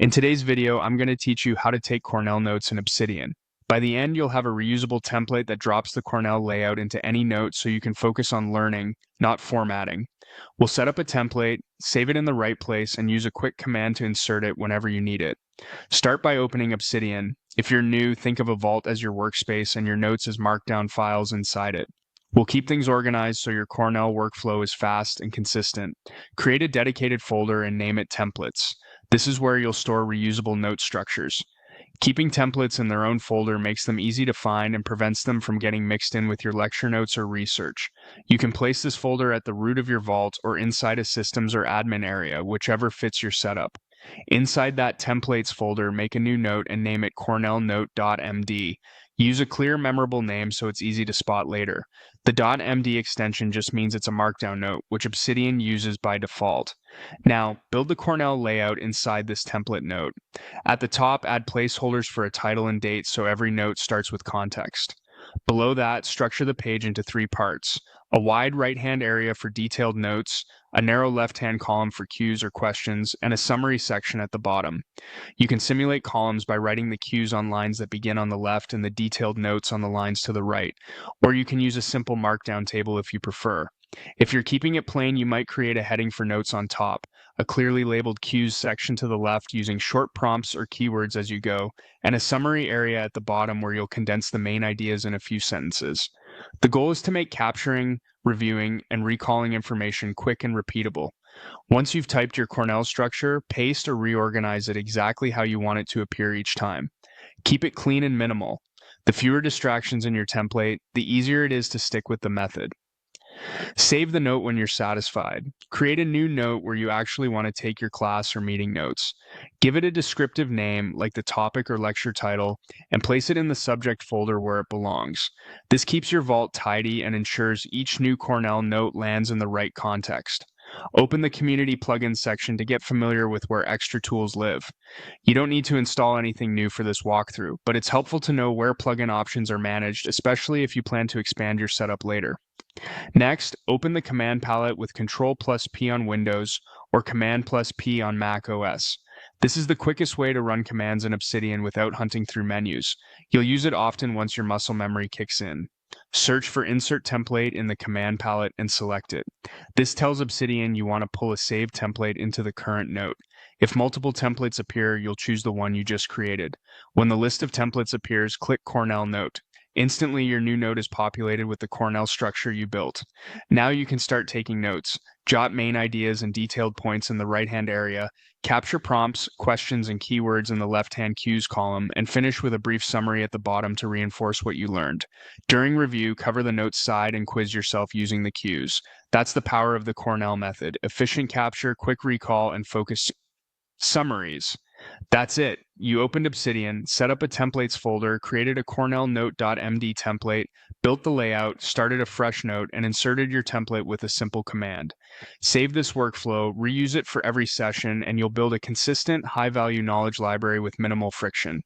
In today's video, I'm going to teach you how to take Cornell notes in Obsidian. By the end, you'll have a reusable template that drops the Cornell layout into any note so you can focus on learning, not formatting. We'll set up a template, save it in the right place, and use a quick command to insert it whenever you need it. Start by opening Obsidian. If you're new, think of a vault as your workspace and your notes as markdown files inside it. We'll keep things organized so your Cornell workflow is fast and consistent. Create a dedicated folder and name it Templates. This is where you'll store reusable note structures. Keeping templates in their own folder makes them easy to find and prevents them from getting mixed in with your lecture notes or research. You can place this folder at the root of your vault or inside a systems or admin area, whichever fits your setup. Inside that templates folder, make a new note and name it cornellnote.md. Use a clear, memorable name so it's easy to spot later. The .md extension just means it's a markdown note, which Obsidian uses by default. Now, build the Cornell layout inside this template note. At the top, add placeholders for a title and date so every note starts with context. Below that, structure the page into 3 parts: a wide right-hand area for detailed notes, a narrow left-hand column for cues or questions, and a summary section at the bottom. You can simulate columns by writing the cues on lines that begin on the left and the detailed notes on the lines to the right, or you can use a simple markdown table if you prefer. If you're keeping it plain, you might create a heading for notes on top, a clearly labeled cues section to the left using short prompts or keywords as you go, and a summary area at the bottom where you'll condense the main ideas in a few sentences. The goal is to make capturing, reviewing, and recalling information quick and repeatable. Once you've typed your Cornell structure, paste or reorganize it exactly how you want it to appear each time. Keep it clean and minimal. The fewer distractions in your template, the easier it is to stick with the method. Save the note when you're satisfied. Create a new note where you actually want to take your class or meeting notes. Give it a descriptive name like the topic or lecture title and place it in the subject folder where it belongs. This keeps your vault tidy and ensures each new Cornell note lands in the right context. Open the community plugins section to get familiar with where extra tools live. You don't need to install anything new for this walkthrough, but it's helpful to know where plugin options are managed, especially if you plan to expand your setup later. Next, open the command palette with Ctrl+P on Windows or Command+P on Mac OS. This is the quickest way to run commands in Obsidian without hunting through menus. You'll use it often once your muscle memory kicks in. Search for Insert Template in the command palette and select it. This tells Obsidian you want to pull a saved template into the current note. If multiple templates appear, you'll choose the one you just created. When the list of templates appears, click Cornell Note. Instantly, your new note is populated with the Cornell structure you built. Now you can start taking notes. Jot main ideas and detailed points in the right-hand area, capture prompts, questions, and keywords in the left-hand cues column, and finish with a brief summary at the bottom to reinforce what you learned. During review, cover the notes side and quiz yourself using the cues. That's the power of the Cornell method: efficient capture, quick recall, and focused summaries. That's it. You opened Obsidian, set up a templates folder, created a cornellnote.md template, built the layout, started a fresh note, and inserted your template with a simple command. Save this workflow, reuse it for every session, and you'll build a consistent, high-value knowledge library with minimal friction.